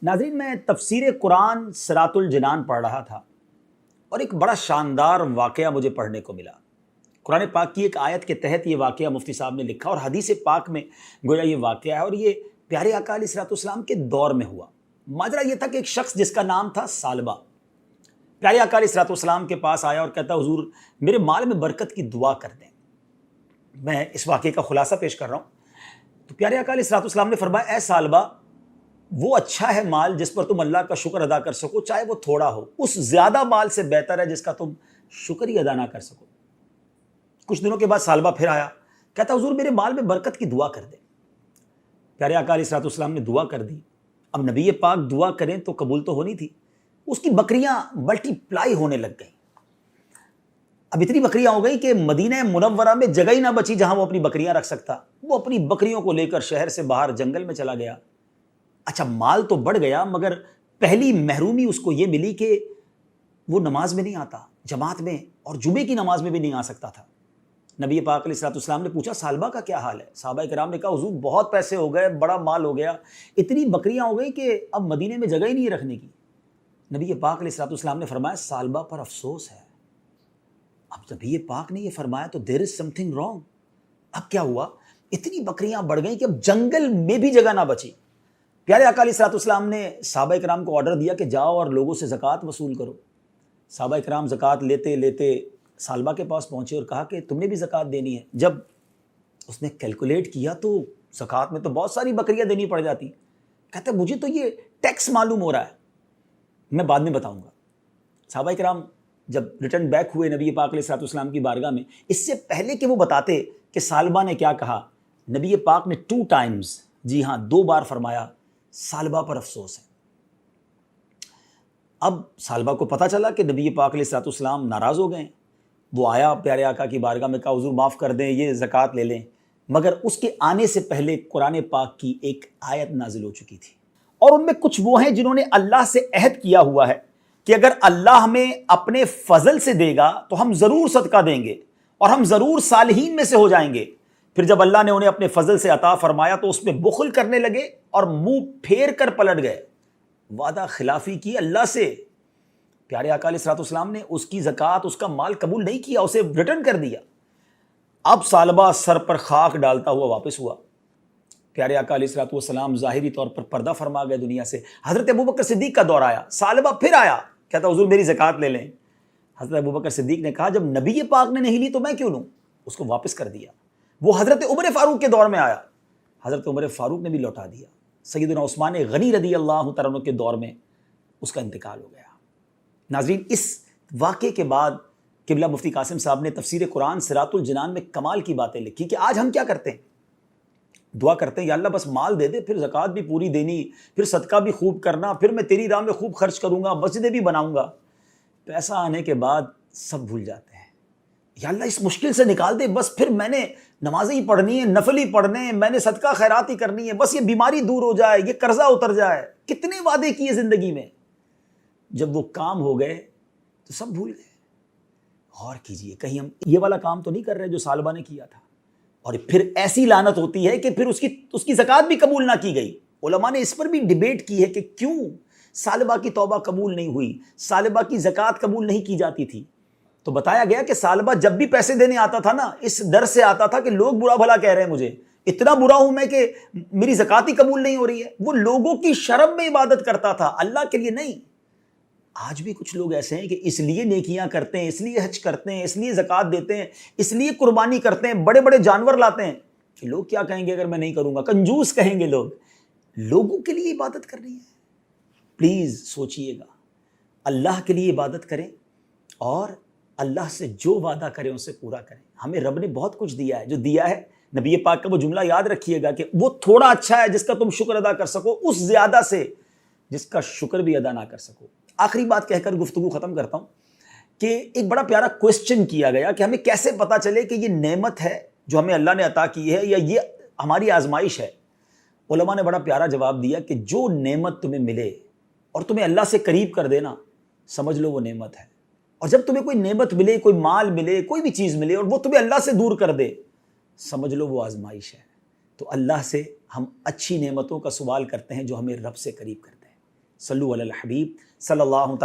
ناظرین، میں تفسیر قرآن صراط الجنان پڑھ رہا تھا اور ایک بڑا شاندار واقعہ مجھے پڑھنے کو ملا۔ قرآن پاک کی ایک آیت کے تحت یہ واقعہ مفتی صاحب نے لکھا اور حدیث پاک میں گویا یہ واقعہ ہے، اور یہ پیارے آقا علیہ الصلوۃ والسلام کے دور میں ہوا۔ ماجرا یہ تھا کہ ایک شخص جس کا نام تھا ثعلبہ، پیارے آقا علیہ الصلوۃ والسلام کے پاس آیا اور کہتا، حضور میرے مال میں برکت کی دعا کر دیں۔ میں اس واقعے کا خلاصہ پیش کر رہا ہوں۔ تو پیارے آقا علیہ الصلوۃ والسلام نے فرمایا، اے ثعلبہ، وہ اچھا ہے مال جس پر تم اللہ کا شکر ادا کر سکو، چاہے وہ تھوڑا ہو، اس زیادہ مال سے بہتر ہے جس کا تم شکر ہی ادا نہ کر سکو۔ کچھ دنوں کے بعد ثعلبہ پھر آیا، کہتا، حضور میرے مال میں برکت کی دعا کر دیں۔ پیارے آقا علیہ الصلوۃ والسلام نے دعا کر دی۔ اب نبی پاک دعا کریں تو قبول تو ہونی تھی۔ اس کی بکریاں ملٹی پلائی ہونے لگ گئیں۔ اب اتنی بکریاں ہو گئی کہ مدینہ منورہ میں جگہ ہی نہ بچی جہاں وہ اپنی بکریاں رکھ سکتا۔ وہ اپنی بکریوں کو لے کر شہر سے باہر جنگل میں چلا گیا۔ اچھا، مال تو بڑھ گیا، مگر پہلی محرومی اس کو یہ ملی کہ وہ نماز میں نہیں آتا، جماعت میں اور جمعے کی نماز میں بھی نہیں آ سکتا تھا۔ نبی پاک علیہ الصلوۃ والسلام نے پوچھا، ثعلبہ کا کیا حال ہے؟ صحابہ کرام نے کہا، حضور بہت پیسے ہو گئے، بڑا مال ہو گیا، اتنی بکریاں ہو گئی کہ اب مدینے میں جگہ ہی نہیں رکھنے کی۔ نبی پاک علیہ الصلوۃ والسلام نے فرمایا، ثعلبہ پر افسوس ہے۔ اب نبی پاک نے یہ فرمایا تو دیر از سم تھنگ رانگ۔ اب کیا ہوا؟ اتنی بکریاں بڑھ گئیں کہ اب جنگل میں بھی جگہ نہ بچی۔ پیارے آقا علیہ الصلوۃ والسلام نے صحابہ کرام کو آرڈر دیا کہ جاؤ اور لوگوں سے زکوٰۃ وصول کرو۔ صحابہ کرام زکوٰۃ لیتے لیتے ثعلبہ کے پاس پہنچے اور کہا کہ تم نے بھی زکوٰۃ دینی ہے۔ جب اس نے کیلکولیٹ کیا تو زکوٰۃ میں تو بہت ساری بکریاں دینی پڑ جاتی۔ کہتا ہے، مجھے تو یہ ٹیکس معلوم ہو رہا ہے، میں بعد میں بتاؤں گا۔ صحابہ کرام جب ریٹرن بیک ہوئے نبی پاک علیہ الصلوۃ والسلام کی بارگاہ میں، اس سے پہلے کہ وہ بتاتے کہ ثعلبہ نے کیا کہا، نبی پاک نے 2 ٹائمز، جی ہاں 2 بار فرمایا، ثعلبہ پر افسوس ہے۔ اب ثعلبہ کو پتہ چلا کہ نبی پاک علیہ الصلوۃ والسلام ناراض ہو گئے۔ وہ آیا پیارے آقا کی بارگاہ میں، کہا، حضور معاف کر دیں، یہ زکوٰۃ لے لیں۔ مگر اس کے آنے سے پہلے قرآن پاک کی ایک آیت نازل ہو چکی تھی، اور ان میں کچھ وہ ہیں جنہوں نے اللہ سے عہد کیا ہوا ہے کہ اگر اللہ ہمیں اپنے فضل سے دے گا تو ہم ضرور صدقہ دیں گے اور ہم ضرور صالحین میں سے ہو جائیں گے۔ پھر جب اللہ نے انہیں اپنے فضل سے عطا فرمایا تو اس میں بخل کرنے لگے اور منہ پھیر کر پلٹ گئے، وعدہ خلافی کی اللہ سے۔ پیارے آقا علیہ الصلوۃ والسلام نے اس کی زکوٰۃ، اس کا مال قبول نہیں کیا، اسے ریٹرن کر دیا۔ اب ثعلبہ سر پر خاک ڈالتا ہوا واپس ہوا۔ پیارے آقا علیہ الصلوۃ والسلام ظاہری طور پر پردہ فرما گئے دنیا سے۔ حضرت ابوبکر صدیق کا دور آیا، ثعلبہ پھر آیا، کہتا، حضور میری زکوٰۃ لے لیں۔ حضرت ابوبکر صدیق نے کہا، جب نبی پاک نے نہیں لی تو میں کیوں لوں؟ اس کو واپس کر دیا۔ وہ حضرت عمر فاروق کے دور میں آیا، حضرت عمر فاروق نے بھی لوٹا دیا۔ سیدنا عثمان غنی رضی اللہ تعالیٰ عنہ کے دور میں اس کا انتقال ہو گیا۔ ناظرین، اس واقعے کے بعد قبلہ مفتی قاسم صاحب نے تفسیر قرآن صراط الجنان میں کمال کی باتیں لکھی کہ آج ہم کیا کرتے ہیں؟ دعا کرتے ہیں، یا اللہ بس مال دے دے، پھر زکوٰۃ بھی پوری دینی، پھر صدقہ بھی خوب کرنا، پھر میں تیری راہ میں خوب خرچ کروں گا، مسجدیں بھی بناؤں گا۔ پیسہ آنے کے بعد سب بھول جاتے ہیں۔ یا اللہ اس مشکل سے نکال دے، بس پھر میں نے نمازیں ہی پڑھنی ہے، نفل ہی پڑھنے ہیں، میں نے صدقہ خیرات ہی کرنی ہے، بس یہ بیماری دور ہو جائے، یہ قرضہ اتر جائے۔ کتنے وعدے کیے زندگی میں، جب وہ کام ہو گئے تو سب بھول گئے۔ غور کیجئے، کہیں ہم یہ والا کام تو نہیں کر رہے جو ثعلبہ نے کیا تھا؟ اور پھر ایسی لعنت ہوتی ہے کہ پھر اس کی زکوٰۃ بھی قبول نہ کی گئی۔ علماء نے اس پر بھی ڈیبیٹ کی ہے کہ کیوں ثعلبہ کی توبہ قبول نہیں ہوئی، ثعلبہ کی زکوٰۃ قبول نہیں کی جاتی تھی۔ تو بتایا گیا کہ ثعلبہ جب بھی پیسے دینے آتا تھا نا، اس ڈر سے آتا تھا کہ لوگ برا بھلا کہہ رہے ہیں مجھے، اتنا برا ہوں میں کہ میری زکوٰۃ ہی قبول نہیں ہو رہی ہے۔ وہ لوگوں کی شرم میں عبادت کرتا تھا، اللہ کے لیے نہیں۔ آج بھی کچھ لوگ ایسے ہیں کہ اس لیے نیکیاں کرتے ہیں، اس لیے حج کرتے ہیں، اس لیے زکوٰۃ دیتے ہیں، اس لیے قربانی کرتے ہیں، بڑے بڑے جانور لاتے ہیں کہ لوگ کیا کہیں گے اگر میں نہیں کروں گا، کنجوس کہیں گے لوگ۔ لوگوں کے لیے عبادت کرنی ہے؟ پلیز سوچئے گا، اللہ کے لیے عبادت کریں اور اللہ سے جو وعدہ کریں اسے پورا کریں۔ ہمیں رب نے بہت کچھ دیا ہے، جو دیا ہے نبی پاک کا وہ جملہ یاد رکھیے گا کہ وہ تھوڑا اچھا ہے جس کا تم شکر ادا کر سکو، اس زیادہ سے جس کا شکر بھی ادا نہ کر سکو۔ آخری بات کہہ کر گفتگو ختم کرتا ہوں کہ ایک بڑا پیارا کوسچن کیا گیا کہ ہمیں کیسے پتا چلے کہ یہ نعمت ہے جو ہمیں اللہ نے عطا کی ہے یا یہ ہماری آزمائش ہے؟ علماء نے بڑا پیارا جواب دیا کہ جو نعمت تمہیں ملے اور تمہیں اللہ سے قریب کر دینا، سمجھ لو وہ نعمت ہے۔ اور جب تمہیں کوئی نعمت ملے، کوئی مال ملے، کوئی بھی چیز ملے اور وہ تمہیں اللہ سے دور کر دے، سمجھ لو وہ آزمائش ہے۔ تو اللہ سے ہم اچھی نعمتوں کا سوال کرتے ہیں جو ہمیں رب سے قریب کرتے ہیں۔ صلو علی الحبیب صلی اللہ